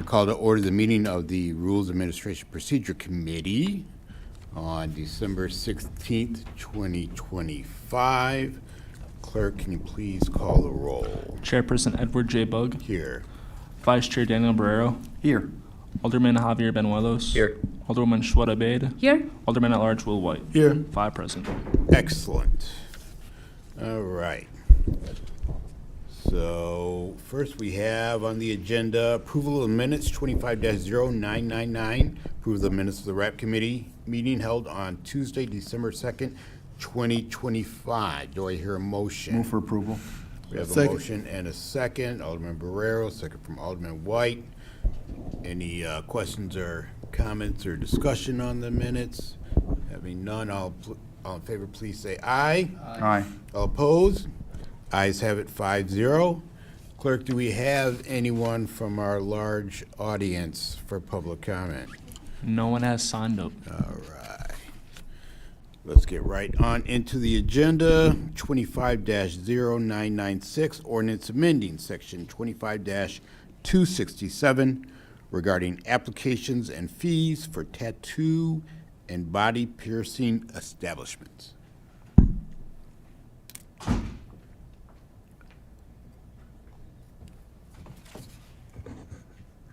call to order the meeting of the Rules Administration Procedure Committee on December 16th, 2025. Clerk, can you please call the roll? Chairperson Edward J. Bug. Here. Vice Chair Daniel Barrero. Here. Alderman Javier Benuelos. Here. Alderwoman Shweta Bade. Here. Alderman at Large Will White. Here. 5 present. Excellent. All right. So first we have on the agenda approval of minutes 25-0999. Approval of the minutes of the RAP Committee meeting held on Tuesday, December 2nd, 2025. Do I hear a motion? Move for approval. We have a Second. motion and a second. Alderman Barrero, second from Alderman White. Any questions or comments or discussion on the minutes? Having none, all in favor, please say aye. Aye. All opposed? Ayes have it 5-0. Clerk, do we have anyone from our large audience for public comment? No one has signed up. All right. Let's get right on into the agenda. 25-0996, ordinance amending section 25-267 regarding applications and fees for tattoo and body piercing establishments.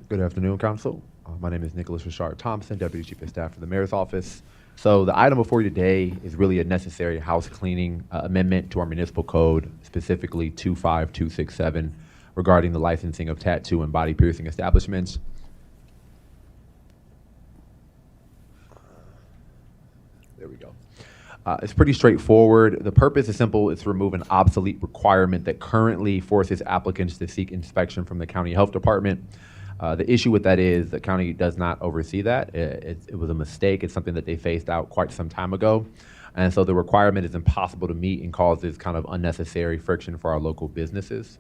Good afternoon, Council. My name is Nicholas Richard Thompson, Deputy Chief of Staff for the Mayor's Office. So the item before you today is really a necessary house cleaning amendment to our municipal code, specifically 25267, regarding the licensing of tattoo and body piercing establishments. There we go. It's pretty straightforward. The purpose is simple. It's to remove an obsolete requirement that currently forces applicants to seek inspection from the county health department. The issue with that is the county does not oversee that. It was a mistake. It's something that they phased out quite some time ago. And so the requirement is impossible to meet and causes kind of unnecessary friction for our local businesses.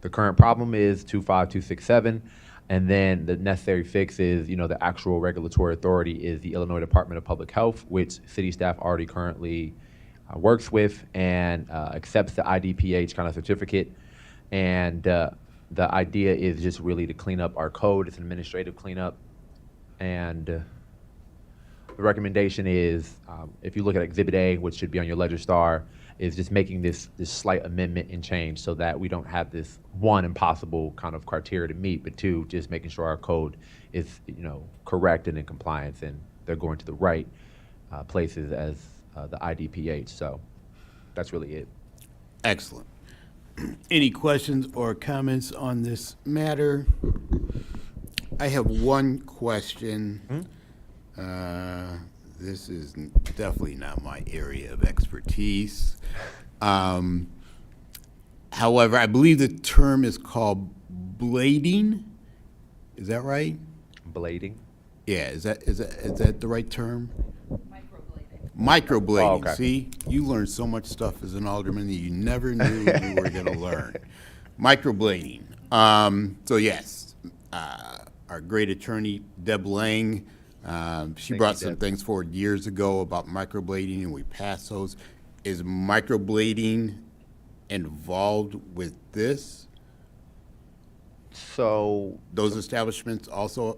The current problem is 25267. And then the necessary fix is, the actual regulatory authority is the Illinois Department of Public Health, which city staff already currently works with and accepts the IDPH kind of certificate. And the idea is just really to clean up our code. It's an administrative cleanup. And the recommendation is, if you look at Exhibit A, which should be on your Ledger Star, is just making this slight amendment and change so that we don't have this, one, impossible kind of criteria to meet, but two, just making sure our code is, correct and in compliance and they're going to the right places as the IDPH. So that's really it. Excellent. Any questions or comments on this matter? I have one question. This is definitely not my area of expertise. However, I believe the term is called blading. Is that right? Blading? Yeah, is that the right term? Microblading. Oh, okay. See, you learn so much stuff as an alderman that you never knew you were going to learn. Microblading. So yes, our great attorney Deb Lang, she brought some things forward years ago about microblading, and we passed those. Is microblading involved with this? So Those establishments also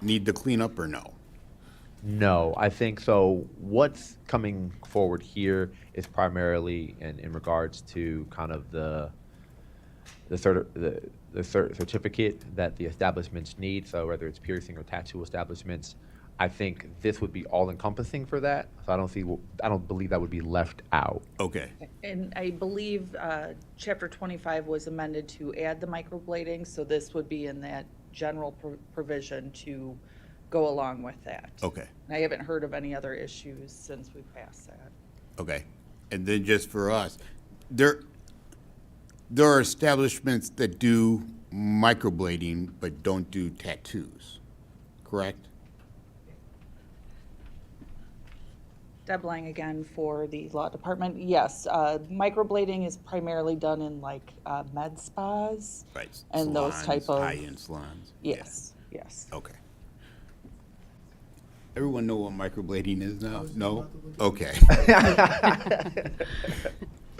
need to clean up, or no? no, I think so. What's coming forward here is primarily in regards to kind of the certificate that the establishments need. So whether it's piercing or tattoo establishments, I think this would be all encompassing for that. So I don't believe that would be left out. Okay. And I believe Chapter 25 was amended to add the microblading, so this would be in that general provision to go along with that. Okay. And I haven't heard of any other issues since we passed that. Okay. And then just for us, there are establishments that do microblading but don't do tattoos, correct? Deb Lang again for the law department. Yes, microblading is primarily done in like med spas. Right. And those type of high-end salons. Yes, yes. Okay. Everyone know what microblading is now? No? Okay.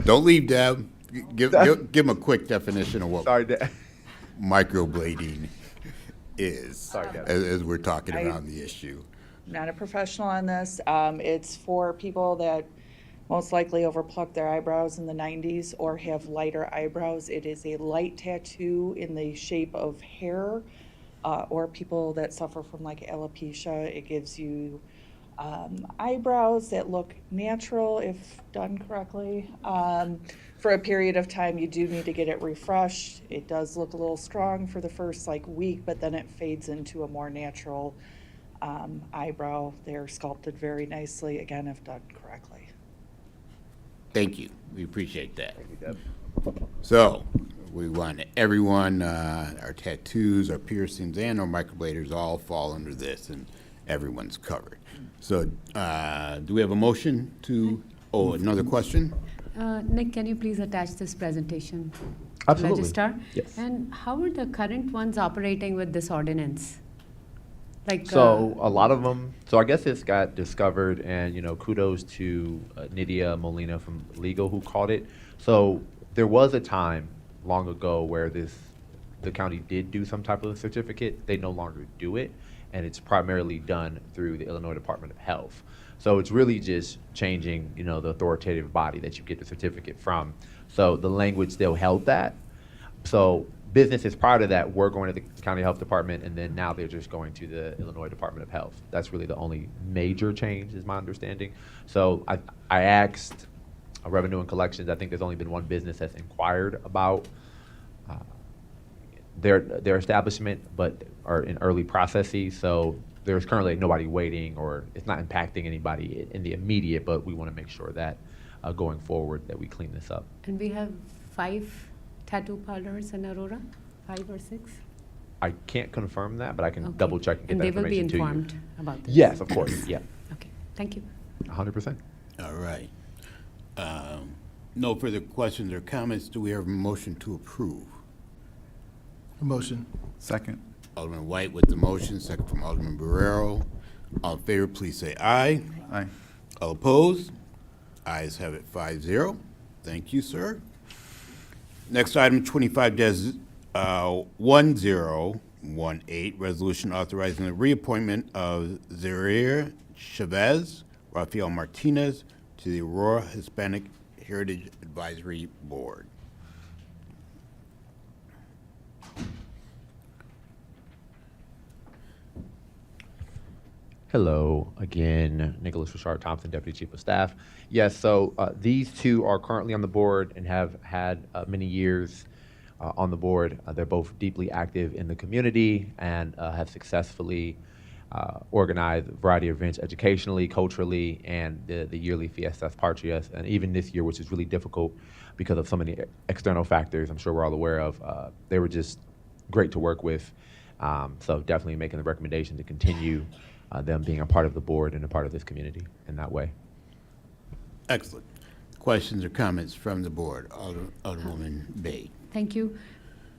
Don't leave, Deb. Give him a quick definition of what Sorry, microblading is, Sorry, Kevin. as we're talking I- around the issue. Not a professional on this. It's for people that most likely overplucked their eyebrows in the 90s or have lighter eyebrows. It is a light tattoo in the shape of hair, or people that suffer from like alopecia. It gives you eyebrows that look natural if done correctly. For a period of time, you do need to get it refreshed. It does look a little strong for the first like week, but then it fades into a more natural eyebrow. They're sculpted very nicely, again, if done correctly. Thank you. We appreciate that. So, we want everyone, our tattoos, our piercings, and our microbladers all fall under this, and everyone's covered. So, do we have a motion to, another question? Nick, can you please attach this presentation? to Absolutely. Register? Yes. And how are the current ones operating with this ordinance? Like, So a lot of them. So I guess this got discovered, and kudos to Nydia Molina from legal who caught it. So there was a time long ago where the county did do some type of certificate. They no longer do it, and it's primarily done through the Illinois Department of Health. So it's really just changing, the authoritative body that you get the certificate from. So the language still held that. So businesses prior to that were going to the county health department, and then now they're just going to the Illinois Department of Health. That's really the only major change, is my understanding. So I asked Revenue and Collections. I think there's only been one business that's inquired about their establishment, but are in early processes. So there's currently nobody waiting, or it's not impacting anybody in the immediate, but we want to make sure that going forward that we clean this up. and we have 5 tattoo parlors in Aurora, 5 or 6? I can't confirm that, but I can Okay. double check and get And that they will be information to you. informed about this? Yes, of course, yeah, Okay, thank you. 100%. All right. No further questions or comments. Do we have a motion to approve? Motion. Second. Alderman White with the motion, second from Alderman Barrero. All in favor, please say aye. Aye. All opposed? Ayes have it 5-0. Thank you, sir. Next item, 25-1018, resolution authorizing the reappointment of Zaire Chavez, Rafael Martinez to the Aurora Hispanic Heritage Advisory Board. Hello again, Nicholas Richard Thompson, Deputy Chief of Staff. Yes, so these two are currently on the board and have had many years on the board. They're both deeply active in the community and have successfully organized a variety of events educationally, culturally, and the yearly Fiestas Patrias. And even this year, which is really difficult because of so many external factors I'm sure we're all aware of, they were just great to work with. So definitely making the recommendation to continue them being a part of the board and a part of this community in that way. Excellent. Questions or comments from the board? Alderwoman Bay. Thank you.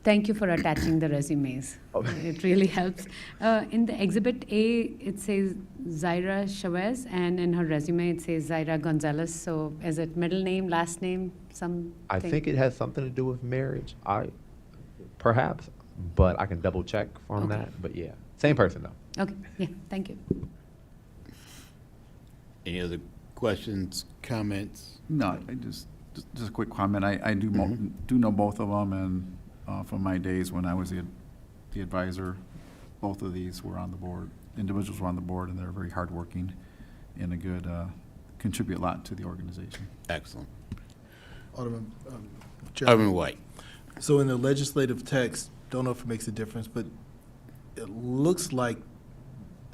Thank you for attaching the resumes. It really helps. In the Exhibit A, it says Zaira Chavez, and in her resume, it says Zaira Gonzalez. So is it middle name, last name, something? I think it has something to do with marriage, perhaps, but I can double check on Okay. that. But yeah, same person though. Okay, yeah, thank you. Any other questions, comments? No, I just a quick comment. I do do know both of them, and from my days when I was the advisor, both of these were on the board. Individuals were on the board, and they're very hardworking and a good contribute a lot to the organization. Excellent. Alderman, Chairman. Alderman White. So in the legislative text, don't know if it makes a difference, but it looks like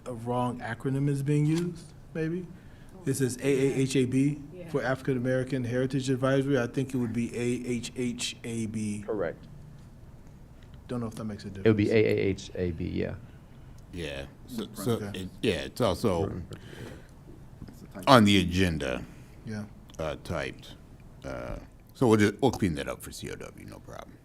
a wrong acronym is being used, maybe? It says AAHAB for African American Heritage Advisory. I think it would be AHHAB. Correct. Don't know if that makes a difference. It would be AAHAB, yeah. Yeah. So, Okay. it's also on the agenda, Yeah. typed. So we'll clean that up for COW, no problem.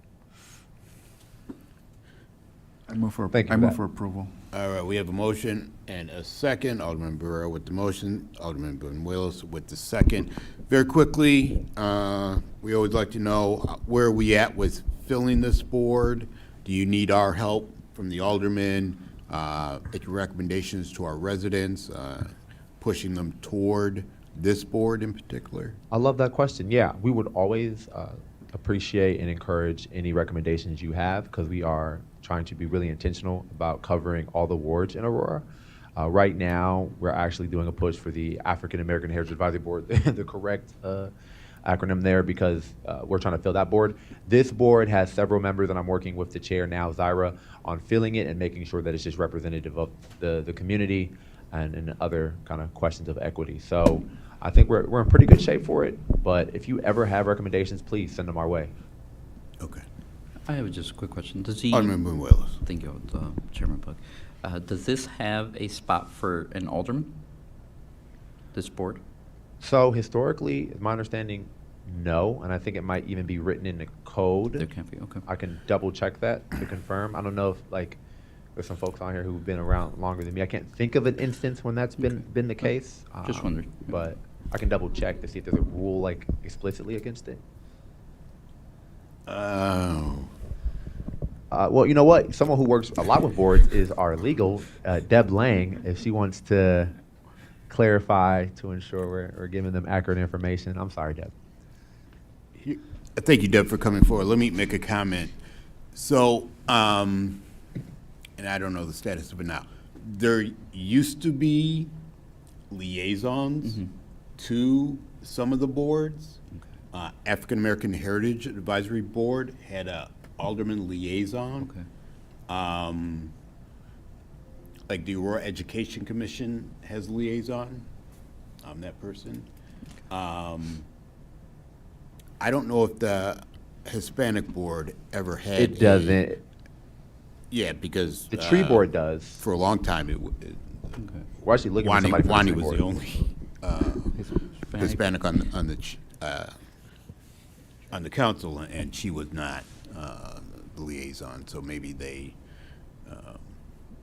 I move for Thank you I for move that. for approval. All right, we have a motion and a second. Alderman Barrero with the motion, Alderman Willis with the second. Very quickly, we always like to know where are we at with filling this board. Do you need our help from the aldermen, making recommendations to our residents, pushing them toward this board in particular? I love that question. Yeah, we would always appreciate and encourage any recommendations you have, because we are trying to be really intentional about covering all the wards in Aurora. Right now, we're actually doing a push for the African American Heritage Advisory Board, the correct acronym there, because we're trying to fill that board. This board has several members, and I'm working with the chair now, Zyra, on filling it and making sure that it's just representative of the community and other kind of questions of equity. So I think we're in pretty good shape for it, but if you ever have recommendations, please send them our way. Okay. I have just a quick question. Does he? Alderman Willis. Thank you, Chairman Buck. Does this have a spot for an alderman? This board? So historically, my understanding, no, and I think it might even be written in the code. There can't be, okay. I can double check that to confirm. I don't know if, like, there's some folks on here who've been around longer than me. I can't think of an instance when that's been the case. Just wondering. But I can double check to see if there's a rule, like, explicitly against it. Oh. Well, you know what? Someone who works a lot with boards is our legal, Deb Lang, if she wants to clarify to ensure we're giving them accurate information. I'm sorry, Deb. Thank you, Deb, for coming forward. Let me make a comment. So, and I don't know the status of it now. There used to be liaisons to some of the boards. African American Heritage Advisory Board had a alderman liaison. Okay. Like the Aurora Education Commission has liaison. I'm that person. I don't know if the Hispanic Board ever had. It doesn't. Yeah, because. The tree board does. For a long time, We're actually looking for somebody from Wani the tree was board. the only Hispanic on the council, and she was not the liaison, so maybe they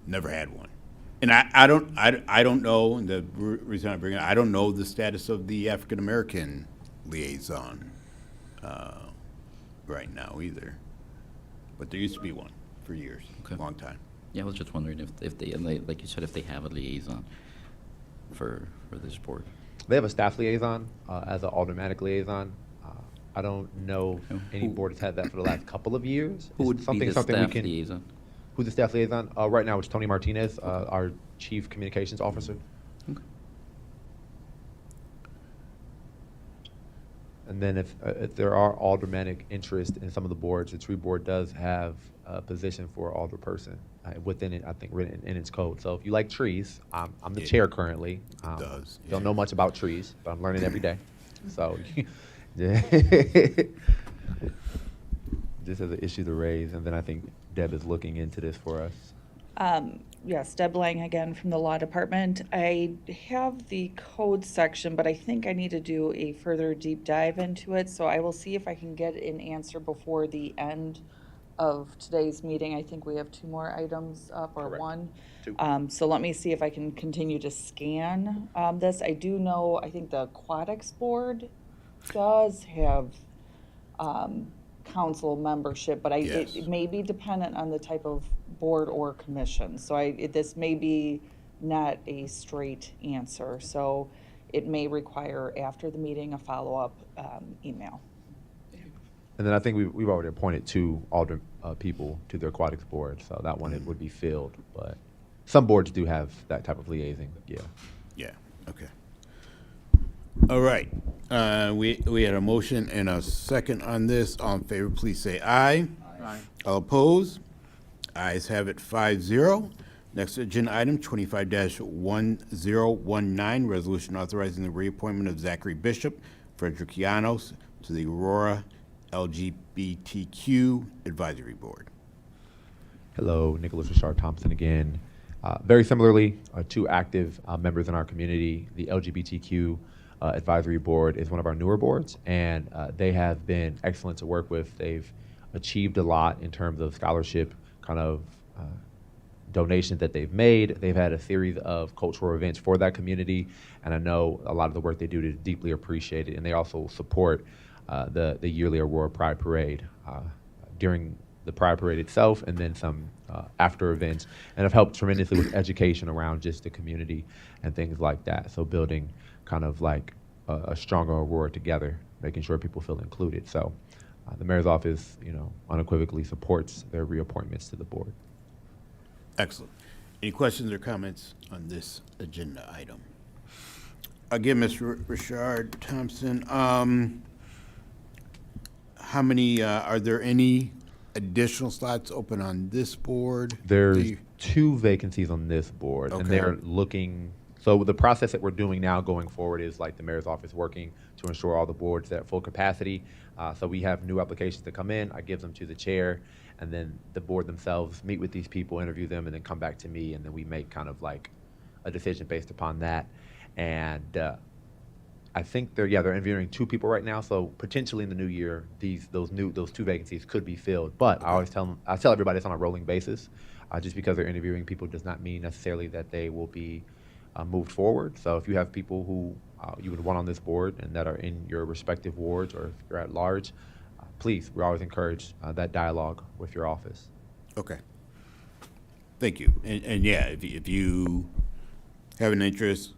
never had one. And I don't know, and the reason I bring it, I don't know the status of the African American liaison right now either. But there used to be one for years, Okay. a long time. Yeah, I was just wondering if they, and like you said, if they have a liaison for this board. They have a staff liaison as an automatic liaison. I don't know if any board has had that for the last couple of years. Who would It's be the something we staff can. liaison? Who's the staff liaison? Right now, it's Tony Martinez, our Chief Communications Officer. Okay. And then if there are aldermanic interest in some of the boards, the tree board does have a position for alderperson within it, I think, written in its code. So if you like trees, I'm the Yeah. chair currently. Does, Don't yeah. know much about trees, but I'm learning every day. So just as an issue to raise, and then I think Deb is looking into this for us. Yes, Deb Lang again from the Law Department. I have the code section, but I think I need to do a further deep dive into it. So I will see if I can get an answer before the end of today's meeting. I think we have 2 more items up, or Correct. 1. 2. So let me see if I can continue to scan this. I do know, I think the Aquatics Board does have council membership, but Yes. it may be dependent on the type of board or commission. So this may be not a straight answer. So it may require, after the meeting, a follow-up email. And then I think we've already appointed 2 alder people to the aquatics board, so that one it would be filled. But some boards do have that type of liaising. Yeah. Yeah, okay. All right, we had a motion and a second on this. All in favor, please say aye. Aye. All opposed? Ayes have it 5-0. Next agenda item, 25-1019, resolution authorizing the reappointment of Zachary Bishop, Frederick Llanos to the Aurora LGBTQ Advisory Board. Hello, Nicholas Richard Thompson again. Very similarly, 2 active members in our community. The LGBTQ Advisory Board is one of our newer boards, and they have been excellent to work with. They've achieved a lot in terms of scholarship kind of donations that they've made. They've had a series of cultural events for that community, and I know a lot of the work they do is deeply appreciated. And they also support the yearly Aurora Pride Parade. During the Pride Parade itself, and then some after events, and have helped tremendously with education around just the community and things like that. So building kind of like a stronger Aurora together, making sure people feel included. So the mayor's office, unequivocally supports their reappointments to the board. Excellent. Any questions or comments on this agenda item? Again, Mr. Richard Thompson, how many, are there any additional slots open on this board? There's 2 vacancies on this board, and Okay. they're looking. So the process that we're doing now going forward is like the mayor's office working to ensure all the boards are at full capacity. So we have new applications that come in. I give them to the chair, and then the board themselves meet with these people, interview them, and then come back to me, and then we make kind of like a decision based upon that. And I think they're interviewing 2 people right now. So potentially in the new year, those 2 vacancies could be filled. But I tell everybody it's on a rolling basis. Just because they're interviewing people does not mean necessarily that they will be moved forward. So if you have people who you would want on this board and that are in your respective wards, or if you're at large, please, we always encourage that dialogue with your office. Okay. Thank you. And yeah, if you have an interest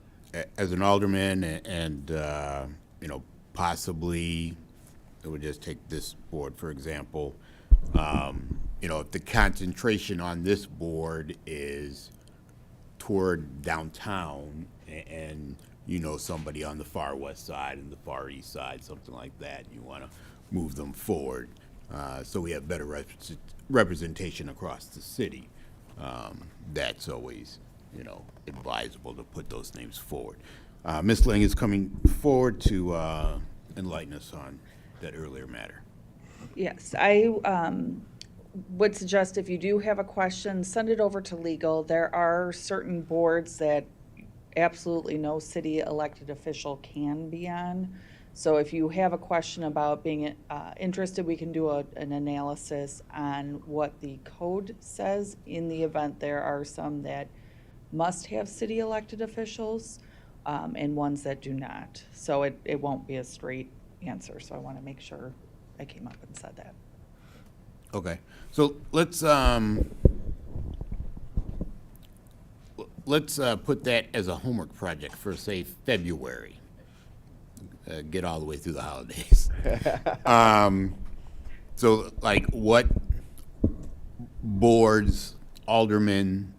as an alderman and possibly, it would just take this board, for example, if the concentration on this board is toward downtown and somebody on the far west side and the far east side, something like that, you want to move them forward so we have better representation across the city. That's always advisable to put those names forward. Ms. Lang is coming forward to enlighten us on that earlier matter. Yes, I would suggest if you do have a question, send it over to legal. There are certain boards that absolutely no city elected official can be on. So if you have a question about being interested, we can do an analysis on what the code says in the event there are some that must have city elected officials and ones that do not. So it won't be a straight answer. So I want to make sure I came up and said that. Okay, so let's put that as a homework project for, say, February. Get all the way through the holidays. So, like, what boards aldermen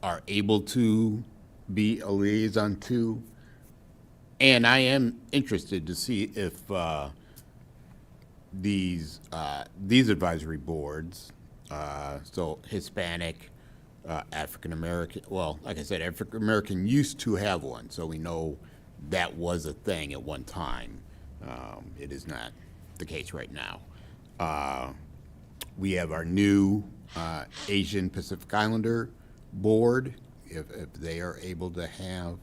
are able to be a liaison to? And I am interested to see if these advisory boards, so Hispanic, African American, well, like I said, African American used to have one, so we know that was a thing at one time. It is not the case right now. We have our new Asian Pacific Islander board, if they are able to have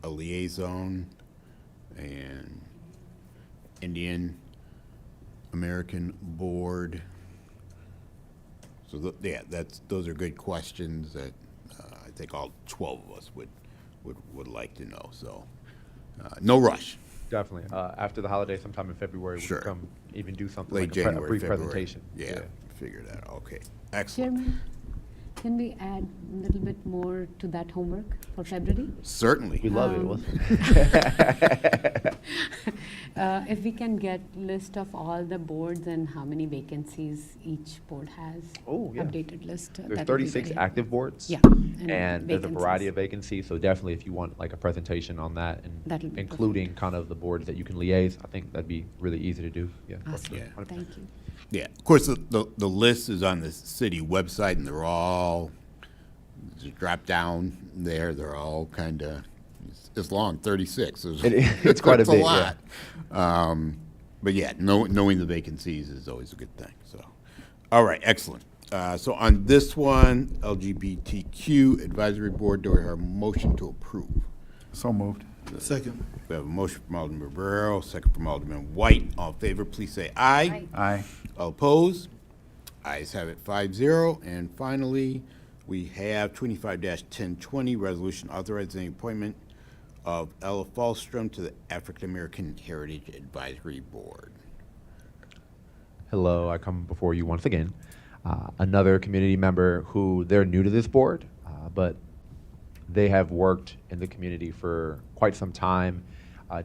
a liaison, and Indian American board. So those are good questions that I think all 12 of us would like to know. So no rush. Definitely. After the holiday, sometime in February, we Sure. can come even do something Late like January, a brief February. presentation. Yeah, figure that out. Okay, excellent. Chairman, can we add a little bit more to that homework for February? Certainly. We love Um, it. If we can get list of all the boards and how many vacancies each board has. Oh, yeah. Updated list. There's that would be 36 very- active boards. Yeah. And there's a variety vacancies. of vacancies, so definitely if you want like a presentation on that That'll and be including kind of the boards that you can liaise, I think that'd be really easy to do. Yeah. Awesome, Yeah. 100%. thank you. Yeah, of course, the list is on the city website, and they're all, just drop down there, they're all kind of, it's long, 36. It's quite a It's bit, lot. But yeah, knowing the vacancies is always a good thing, so. All right, excellent. So on this one, LGBTQ Advisory Board, do we have a motion to approve? So moved. Second. We have a motion from Alderman Barrero, second from Alderman White. All in favor, please say aye. Aye. All opposed? Ayes have it 5-0. And finally, we have 25-1020, resolution authorizing the appointment of Ella Falstrom to the African American Heritage Advisory Board. hello, I come before you once again. Another community member who they're new to this board, but they have worked in the community for quite some time.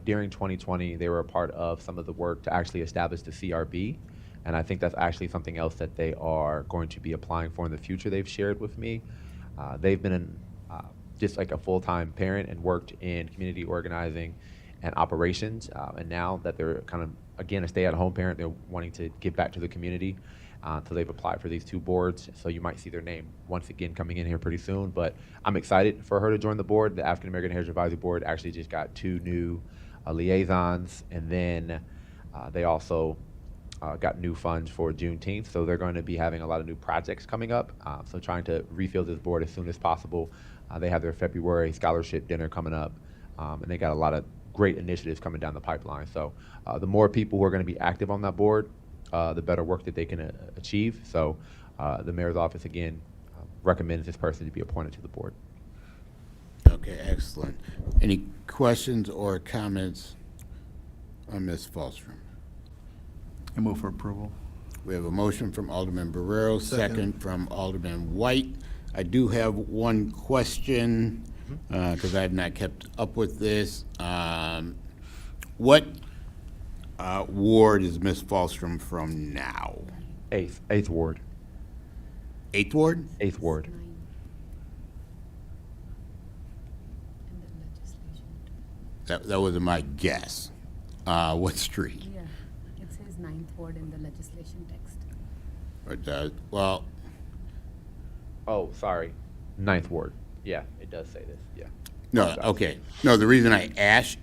During 2020, they were a part of some of the work to actually establish the CRB. And I think that's actually something else that they are going to be applying for in the future, they've shared with me. They've been just like a full-time parent and worked in community organizing and operations. And now that they're kind of, again, a stay-at-home parent, they're wanting to give back to the community. So they've applied for these 2 boards. So you might see their name once again coming in here pretty soon. But I'm excited for her to join the board. The African American Heritage Advisory Board actually just got 2 new liaisons. And then they also got new funds for Juneteenth. So they're going to be having a lot of new projects coming up. So trying to refill this board as soon as possible. They have their February scholarship dinner coming up. And they got a lot of great initiatives coming down the pipeline. So the more people who are going to be active on that board, the better work that they can achieve. So the mayor's office, again, recommends this person to be appointed to the board. Okay, excellent. Any questions or comments on Ms. Falstrom? I move for approval. We have a motion from Alderman Barrero, Second. second from Alderman White. I do have one question, because I have not kept up with this. What ward is Ms. Falstrom from now? Eighth ward. 8th Ward? 8th ward. That was my guess. What street? Yeah, it says 9th ward in the legislation text. It does, well, Oh, sorry. 9th ward. Yeah, it does say this. Yeah. no, okay. No, the reason I asked,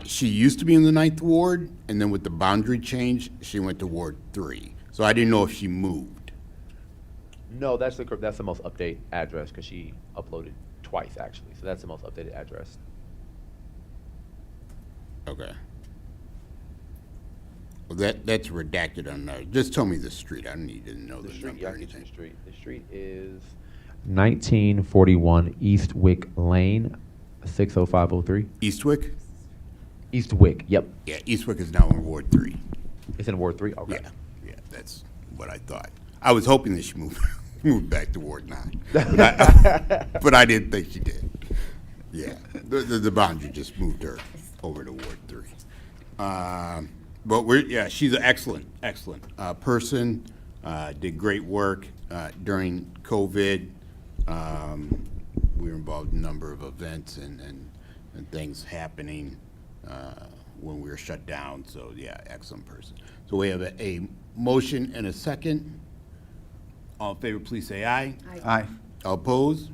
she used to be in the 9th Ward, and then with the boundary change, she went to Ward 3. So I didn't know if she moved. No, that's the most updated address because she uploaded twice actually. So that's the most updated address. Okay. Well, that's redacted on there. Just tell me the street. I don't need to know the number or I'll get you anything. the street. The street is 1941 Eastwick Lane, 60503. Eastwick? Eastwick. Yep. Yeah, Eastwick is now in Ward 3. It's in Ward 3. Okay. Yeah, that's what I thought. I was hoping that she moved back to Ward 9. But I didn't think she did. Yeah, the boundary just moved her over to Ward 3. But she's an excellent person, did great work during COVID. We were involved in a number of events and things happening when we were shut down. So, yeah, excellent person. So we have a motion and a second. All in favor, please say aye. Aye. All opposed?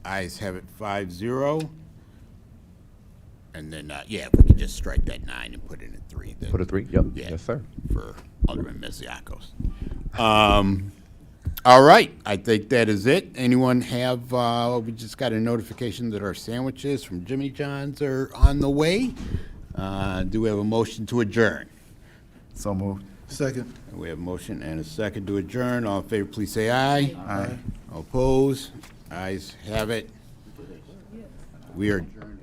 Ayes have it 5-0. And then, if we could just strike that 9 and put it in 3. Then, Put a 3. Yep. Yeah. Yes, sir. For Alderman Mesiacos. All right, I think that is it. Anyone have, we just got a notification that our sandwiches from Jimmy John's are on the way. Do we have a motion to adjourn? So moved. Second. We have a motion and a second to adjourn. All in favor, please say aye. Aye. All opposed? Ayes have it. We are adjourned.